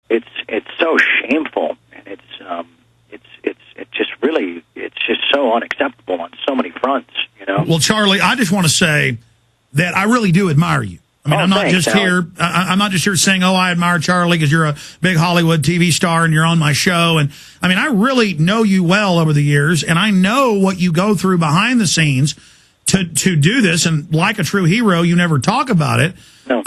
it's so shameful, and it's just so unacceptable on so many fronts. You know. Well, Charlie, I just want to say that I really do admire you. I mean, I'm not just here. I'm not just here saying, "Oh, I admire Charlie because you're a big Hollywood TV star and you're on my show." And I mean, I really know you well over the years, and I know what you go through behind the scenes to do this. And like a true hero, you never talk about it. No.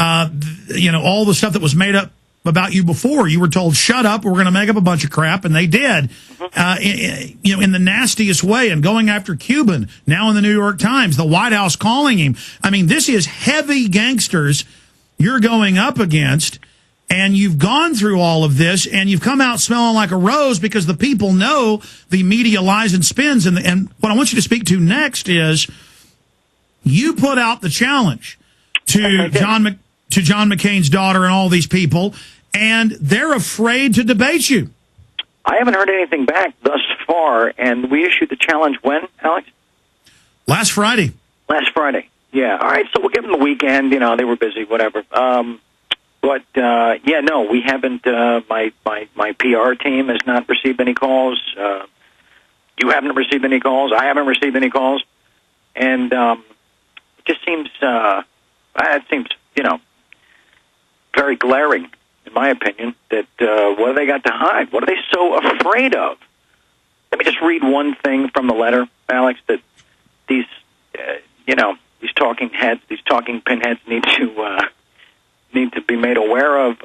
You know, all the stuff that was made up about you before. You were told, "Shut up, we're going to make up a bunch of crap," and they did. You know, in the nastiest way, and going after Cuban. Now in the New York Times, the White House calling him. I mean, this is heavy gangsters you're going up against, and you've gone through all of this, and you've come out smelling like a rose because the people know the media lies and spins. And what I want you to speak to next is you put out the challenge to John McCain's daughter and all these people, and they're afraid to debate you. I haven't heard anything back thus far, and we issued the challenge when, Alex? Last Friday. Last Friday. Yeah. All right. So we'll give them the weekend. You know, they were busy. Whatever. But yeah, no, we haven't. My PR team has not received any calls. You haven't received any calls. I haven't received any calls, and it just seems very glaring, in my opinion, that what do they got to hide? What are they so afraid of? Let me just read one thing from the letter, Alex, that these talking heads, these talking pinheads need to be made aware of.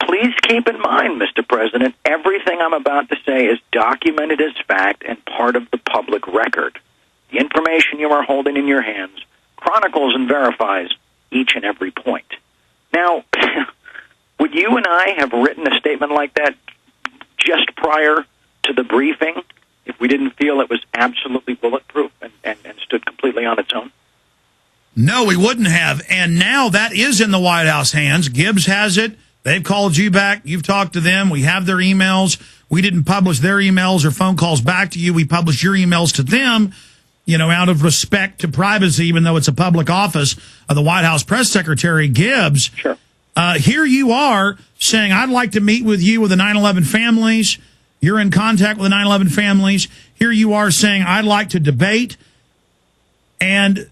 Please keep in mind, Mr. President, everything I'm about to say is documented as fact and part of the public record. The information you are holding in your hands chronicles and verifies each and every point. Now, would you and I have written a statement like that just prior to the briefing if we didn't feel it was absolutely bulletproof and stood completely on its own? No, we wouldn't have. And now that is in the White House hands. Gibbs has it. They've called you back. You've talked to them. We have their emails. We didn't publish their emails or phone calls back to you. We published your emails to them, you know, out of respect to privacy, even though it's a public office of the White House press secretary, Gibbs. Sure. Here you are saying, I'd like to meet with you with the 9/11 families. You're in contact with the 9/11 families. Here you are saying, I'd like to debate. And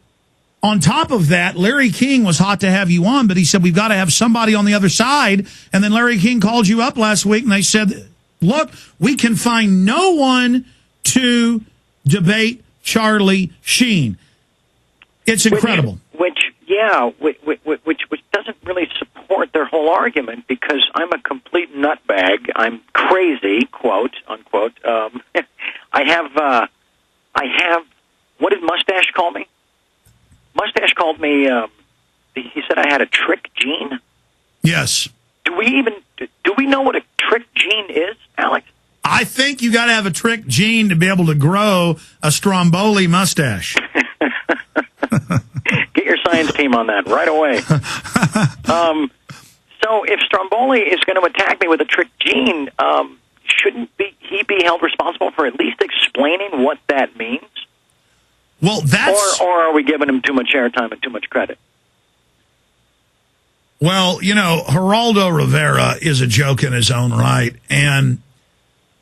on top of that, Larry King was hot to have you on, but he said, we've got to have somebody on the other side. And then Larry King called you up last week, and they said, look, we can find no one to debate Charlie Sheen. It's incredible. Which doesn't really support their whole argument, because I'm a complete nutbag. I'm crazy, quote unquote. I have. What did Mustache call me? Mustache called me. He said I had a trick gene. Yes. Do we know what a trick gene is, Alex? I think you got to have a trick gene to be able to grow a Stromboli mustache. Get your science team on that right away. So if Stromboli is going to attack me with a trick gene, shouldn't he be held responsible for at least explaining what that means? Well, that's... Or are we giving him too much airtime and too much credit? Well, you know, Geraldo Rivera is a joke in his own right, and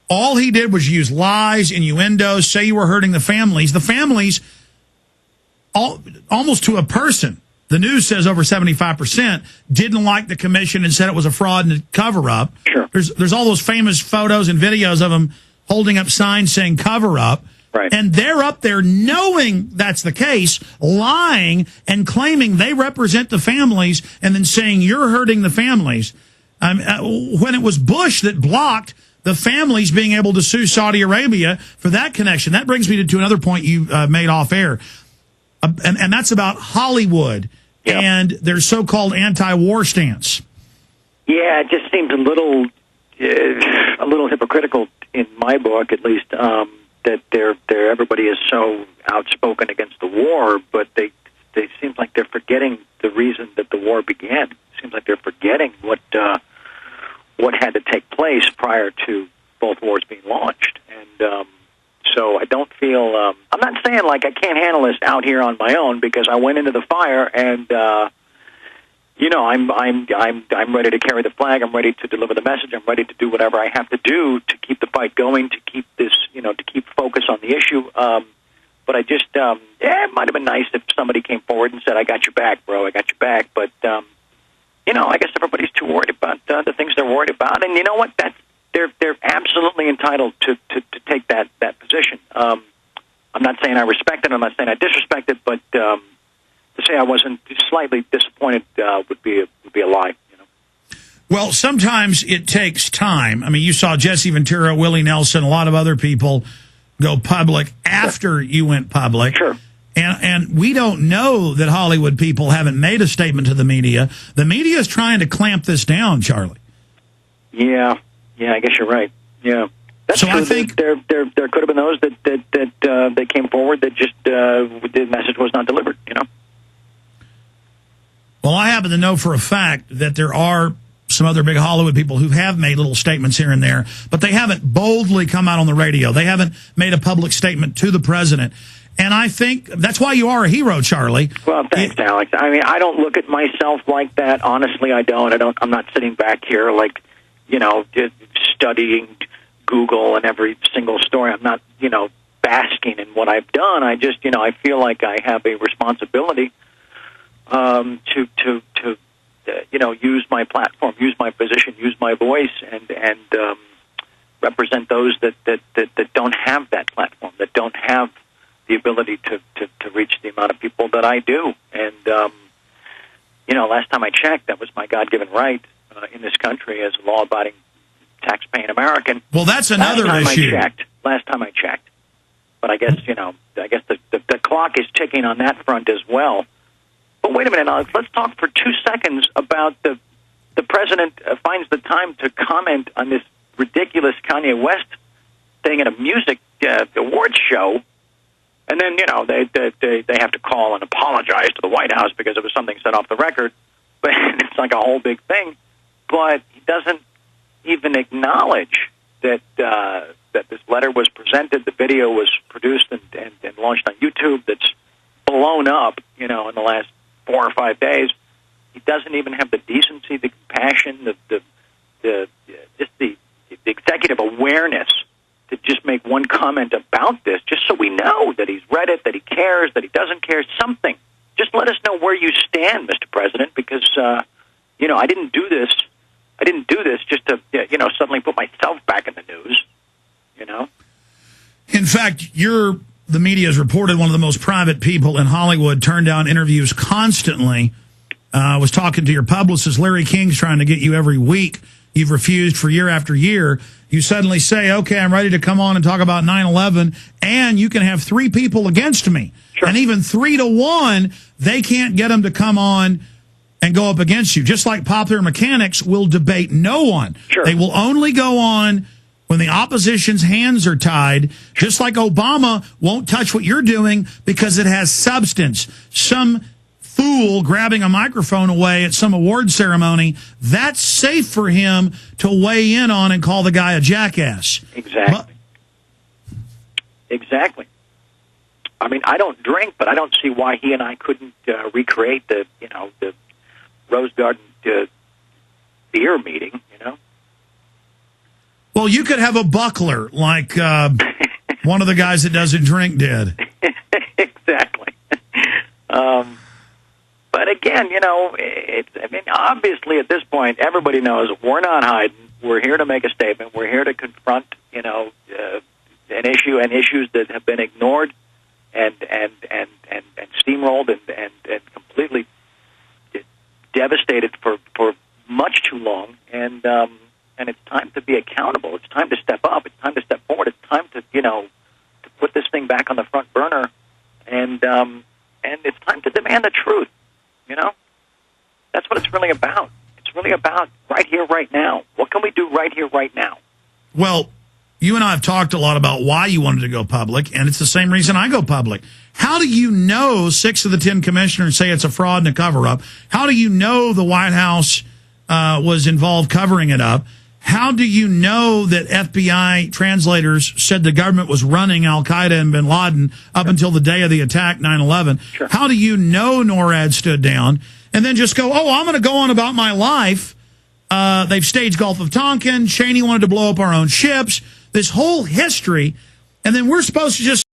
all he did was use lies, innuendos, say you were hurting the families. The families, almost to a person, the news says over 75%, didn't like the commission and said it was a fraud and a cover-up. Sure. There's all those famous photos and videos of them holding up signs saying cover-up. Right. And they're up there knowing that's the case, lying and claiming they represent the families and then saying you're hurting the families. When it was Bush that blocked the families being able to sue Saudi Arabia for that connection. That brings me to another point you made off air. And that's about Hollywood and their so-called anti-war stance. Yeah, it just seems a little hypocritical in my book, at least. That everybody is so outspoken against the war, but they seem like they're forgetting the reason that the war began. It seems like they're forgetting what had to take place prior to both wars being launched. And so I don't feel I'm not saying like I can't handle this out here on my own, because I went into the fire and I'm ready to carry the flag. I'm ready to deliver the message. I'm ready to do whatever I have to do to keep the fight going, to keep this, to keep focus on the issue. But I just, it might have been nice if somebody came forward and said, "I got your back, bro. I got your back." But I guess everybody's too worried about the things they're worried about, and you know what? They're absolutely entitled to take that position. I'm not saying I respect it. I'm not saying I disrespect it, but to say I wasn't slightly disappointed would be a lie. Well, sometimes it takes time. I mean, you saw Jesse Ventura, Willie Nelson, a lot of other people go public after you went public. Sure. And we don't know that Hollywood people haven't made a statement to the media. The media is trying to clamp this down, Charlie. Yeah, I guess you're right. Yeah. That's so true. I think there could have been those that came forward that just the message was not delivered. Well, I happen to know for a fact that there are some other big Hollywood people who have made little statements here and there, but they haven't boldly come out on the radio. They haven't made a public statement to the president. And I think that's why you are a hero, Charlie. Well, thanks, Alex. I mean, I don't look at myself like that. Honestly, I don't. I'm not sitting back here like, studying Google and every single story. I'm not, basking in what I've done. I just, I feel like I have a responsibility to use my platform, use my position, use my voice, and represent those that don't have that platform, that don't have the ability to reach the amount of people that I do. And last time I checked, that was my God-given right in this country as a law-abiding, tax-paying American. Well, that's another issue. Last time I checked. But I guess the clock is ticking on that front as well. But wait a minute, Alex. Let's talk for 2 seconds about the president finds the time to comment on this ridiculous Kanye West thing at a music awards show, and then they have to call and apologize to the White House because it was something said off the record. But it's like a whole big thing. But he doesn't even acknowledge that this letter was presented, the video was produced and launched on YouTube. That's blown up, in the last 4 or 5 days. He doesn't even have the decency, the compassion, the executive awareness to just make one comment about this, just so we know that he's read it, that he cares, that he doesn't care, something. Just let us know where you stand, Mr. President, because I didn't do this. I didn't do this just to suddenly put myself back in the news. In fact, the media has reported one of the most private people in Hollywood turned down interviews constantly. I was talking to your publicist, Larry King's trying to get you every week. You've refused for year after year. You suddenly say, okay, I'm ready to come on and talk about 9/11, and you can have 3 people against me. Sure. And even 3 to 1, they can't get them to come on and go up against you. Just like popular mechanics will debate no one. Sure. They will only go on when the opposition's hands are tied, just like Obama won't touch what you're doing because it has substance. Some fool grabbing a microphone away at some award ceremony, that's safe for him to weigh in on and call the guy a jackass. Exactly. Exactly. I mean, I don't drink, but I don't see why he and I couldn't recreate the Rose Garden beer meeting, Well, you could have a buckler like one of the guys that doesn't drink did. Exactly. But again, obviously at this point, everybody knows we're not hiding. We're here to make a statement. We're here to confront, an issue and issues that have been ignored and steamrolled and completely devastated for much too long. And it's time to be accountable. It's time to step up. It's time to step forward. It's time to to put this thing back on the front burner, and it's time to demand the truth. That's what it's really about. It's really about right here, right now. What can we do right here, right now? Well, you and I have talked a lot about why you wanted to go public, and it's the same reason I go public. How do you know 6 of the 10 commissioners say it's a fraud and a cover-up? How do you know the White House was involved covering it up? how do you know that FBI translators said the government was running al-Qaeda and bin Laden up until the day of the attack, 9/11? Sure. How do you know NORAD stood down and then just go, oh, I'm going to go on about my life? They've staged Gulf of Tonkin. Cheney wanted to blow up our own ships. This whole history. And then we're supposed to just